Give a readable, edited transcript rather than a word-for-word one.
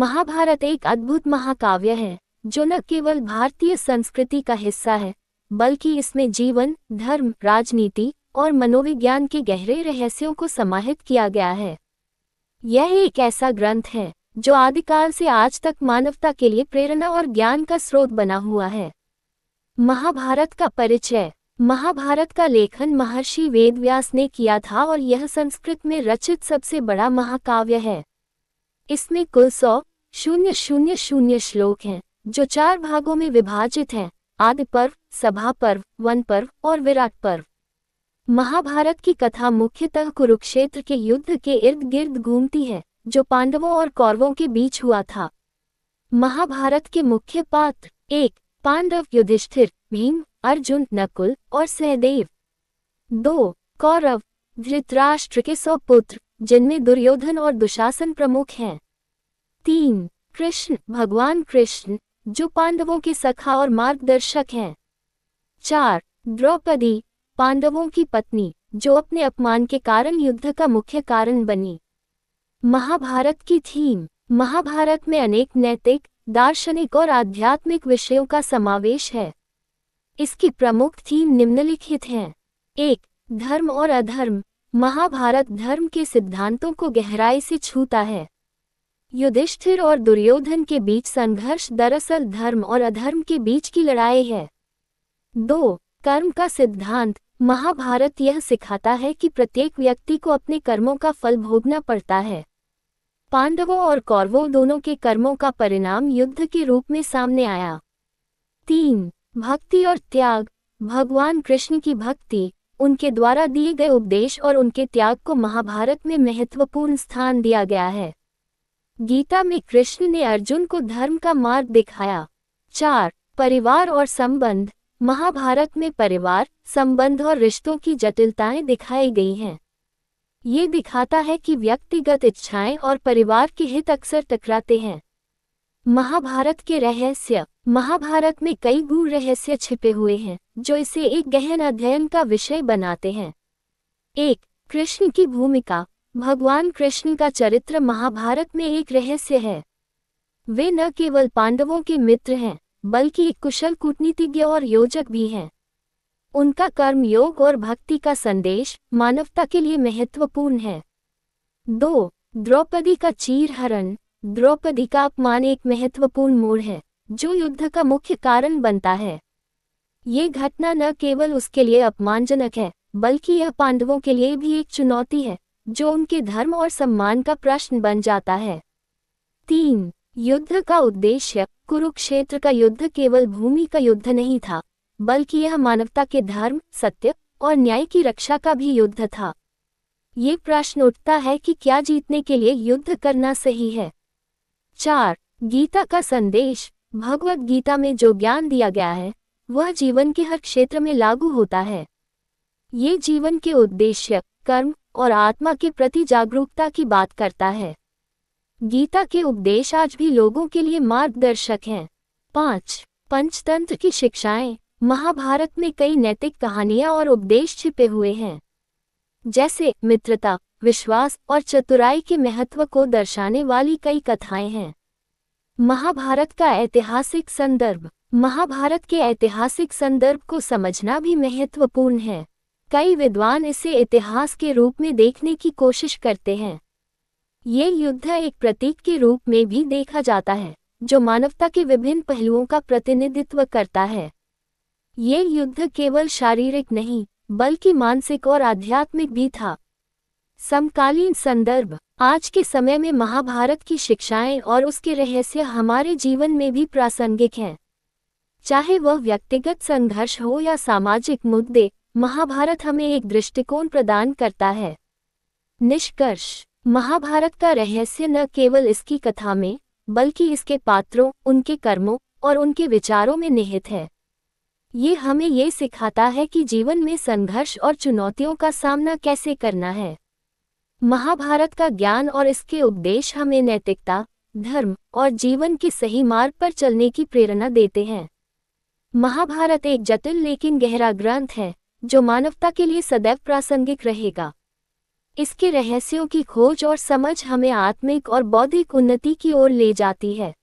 महाभारत एक अद्भुत महाकाव्य है जो न केवल भारतीय संस्कृति का हिस्सा है बल्कि इसमें जीवन, धर्म, राजनीति और मनोविज्ञान के गहरे रहस्यों को समाहित किया गया है। यह एक ऐसा ग्रंथ है जो आदिकाल से आज तक मानवता के लिए प्रेरणा और ज्ञान का स्रोत बना हुआ है। महाभारत का परिचय। महाभारत का लेखन महर्षि वेदव्यास ने किया था और यह संस्कृत में रचित सबसे बड़ा महाकाव्य है। इसमें कुल 100 श्लोक हैं जो 4 भागों में विभाजित हैं: आदि पर्व, सभा पर्व, वन पर्व और विराट पर्व। महाभारत की कथा मुख्यतः कुरुक्षेत्र के युद्ध के इर्द गिर्द घूमती है जो पांडवों और कौरवों के बीच हुआ था। महाभारत के मुख्य पात्र: 1. पांडव युधिष्ठिर, भीम, अर्जुन, नकुल और सहदेव। 2. कौरव धृतराष्ट्र के 100 पुत्र जिनमें दुर्योधन और दुशासन प्रमुख हैं। 3. कृष्ण भगवान कृष्ण जो पांडवों के सखा और मार्गदर्शक हैं। 4. द्रौपदी पांडवों की पत्नी जो अपने अपमान के कारण युद्ध का मुख्य कारण बनी। महाभारत की थीम। महाभारत में अनेक नैतिक, दार्शनिक और आध्यात्मिक विषयों का समावेश है। इसकी प्रमुख थीम निम्नलिखित हैं। 1. धर्म और अधर्म। महाभारत धर्म के सिद्धांतों को गहराई से छूता है। युधिष्ठिर और दुर्योधन के बीच संघर्ष दरअसल धर्म और अधर्म के बीच की लड़ाई है। 2. कर्म का सिद्धांत। महाभारत यह सिखाता है कि प्रत्येक व्यक्ति को अपने कर्मों का फल भोगना पड़ता है। पांडवों और कौरवों दोनों के कर्मों का परिणाम युद्ध के रूप में सामने आया। 3. भक्ति और त्याग। भगवान कृष्ण की भक्ति, उनके द्वारा दिए गए उपदेश और उनके त्याग को महाभारत में महत्वपूर्ण स्थान दिया गया है। गीता में कृष्ण ने अर्जुन को धर्म का मार्ग दिखाया। 4. परिवार और संबंध। महाभारत में परिवार, संबंध और रिश्तों की जटिलताएं दिखाई गई हैं। ये दिखाता है कि व्यक्तिगत इच्छाएं और परिवार के हित अक्सर टकराते हैं। महाभारत के रहस्य। महाभारत में कई गूढ़ रहस्य छिपे हुए हैं जो इसे एक गहन अध्ययन का विषय बनाते हैं। 1. कृष्ण की भूमिका। भगवान कृष्ण का चरित्र महाभारत में एक रहस्य है। वे न केवल पांडवों के मित्र हैं बल्कि एक कुशल कूटनीतिज्ञ और योजक भी हैं। उनका कर्म योग और भक्ति का संदेश मानवता के लिए महत्वपूर्ण है। 2. द्रौपदी का चीरहरण। द्रौपदी का अपमान एक महत्वपूर्ण मोड़ है जो युद्ध का मुख्य कारण बनता है। ये घटना न केवल उसके लिए अपमानजनक है बल्कि यह पांडवों के लिए भी एक चुनौती है जो उनके धर्म और सम्मान का प्रश्न बन जाता है। 3. युद्ध का उद्देश्य। कुरुक्षेत्र का युद्ध केवल भूमि का युद्ध नहीं था बल्कि यह मानवता के धर्म, सत्य और न्याय की रक्षा का भी युद्ध था। ये प्रश्न उठता है कि क्या जीतने के लिए युद्ध करना सही है। 4. गीता का संदेश। भगवद गीता में जो ज्ञान दिया गया है वह जीवन के हर क्षेत्र में लागू होता है। ये जीवन के उद्देश्य, कर्म और आत्मा के प्रति जागरूकता की बात करता है। गीता के उपदेश आज भी लोगों के लिए मार्गदर्शक हैं। 5. पंचतंत्र की शिक्षाएं। महाभारत में कई नैतिक कहानियां और उपदेश छिपे हुए हैं जैसे मित्रता, विश्वास और चतुराई के महत्व को दर्शाने वाली कई कथाएं हैं। महाभारत का ऐतिहासिक संदर्भ। महाभारत के ऐतिहासिक संदर्भ को समझना भी महत्वपूर्ण है। कई विद्वान इसे इतिहास के रूप में देखने की कोशिश करते हैं। ये युद्ध एक प्रतीक के रूप में भी देखा जाता है जो मानवता के विभिन्न पहलुओं का प्रतिनिधित्व करता है। ये युद्ध केवल शारीरिक नहीं बल्कि मानसिक और आध्यात्मिक भी था। समकालीन संदर्भ। आज के समय में महाभारत की शिक्षाएं और उसके रहस्य हमारे जीवन में भी प्रासंगिक हैं। चाहे वह व्यक्तिगत संघर्ष हो या सामाजिक मुद्दे, महाभारत हमें एक दृष्टिकोण प्रदान करता है। निष्कर्ष। महाभारत का रहस्य न केवल इसकी कथा में बल्कि इसके पात्रों, उनके कर्मों और उनके विचारों में निहित है। ये हमें ये सिखाता है कि जीवन में संघर्ष और चुनौतियों का सामना कैसे करना है। महाभारत का ज्ञान और इसके उपदेश हमें नैतिकता, धर्म और जीवन के सही मार्ग पर चलने की प्रेरणा देते हैं। महाभारत एक जटिल लेकिन गहरा ग्रंथ है जो मानवता के लिए सदैव प्रासंगिक रहेगा। इसके रहस्यों की खोज और समझ हमें आत्मिक और बौद्धिक उन्नति की ओर ले जाती है।